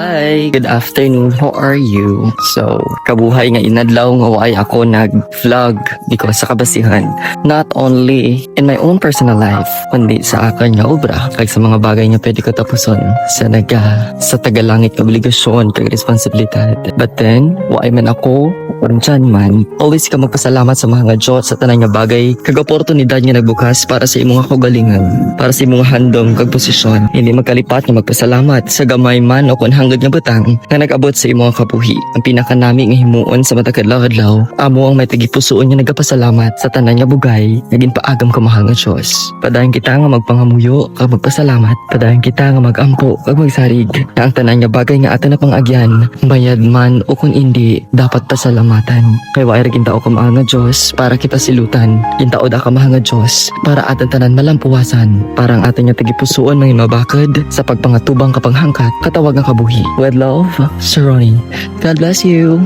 Hi, good afternoon. How are you? So, kabuhay nga inadlaw nga waay ako nag-vlog dito sa kabasihan. Not only in my own personal life, kundi sa akin nga obra, kag sa mga bagay nga pwede ko tapuson sa tagalangit nga obligasyon kag responsibilidad. But then, waay man ako, kung dyan man, always ka magpasalamat sa mga Diyos sa tanan nga bagay kag oportunidad nga nagbukas para sa imong kagalingan, para sa imong handom kag posisyon. Hindi magkalipat nga magpasalamat sa gamay man o kung hanggang nga butang nga nag-abot sa imong kabuhi. Ang pinakanami nga himuon sa matagadlaw-adlaw, amo ang may tagipusoon nga nagapasalamat sa tanan nga bugay naging paagam ka mahal nga Diyos. Padayon kita nga magpangamuyo kag magpasalamat, padayon kita nga magampo kag magsarig na ang tanan nga bagay nga ato na pang-agyan, bayad man o kung hindi, dapat pasalamatan. Kay waay ra ginta ka mahal nga Diyos para kita silutan, gintaod ka mahal nga Diyos para aton tanan malampuwasan, para ang aton nga tagipusoon mga mabakad sa pagpangatubang kapanghangkat katawag nga kabuhi. With love, Sir Ronnie. God bless you.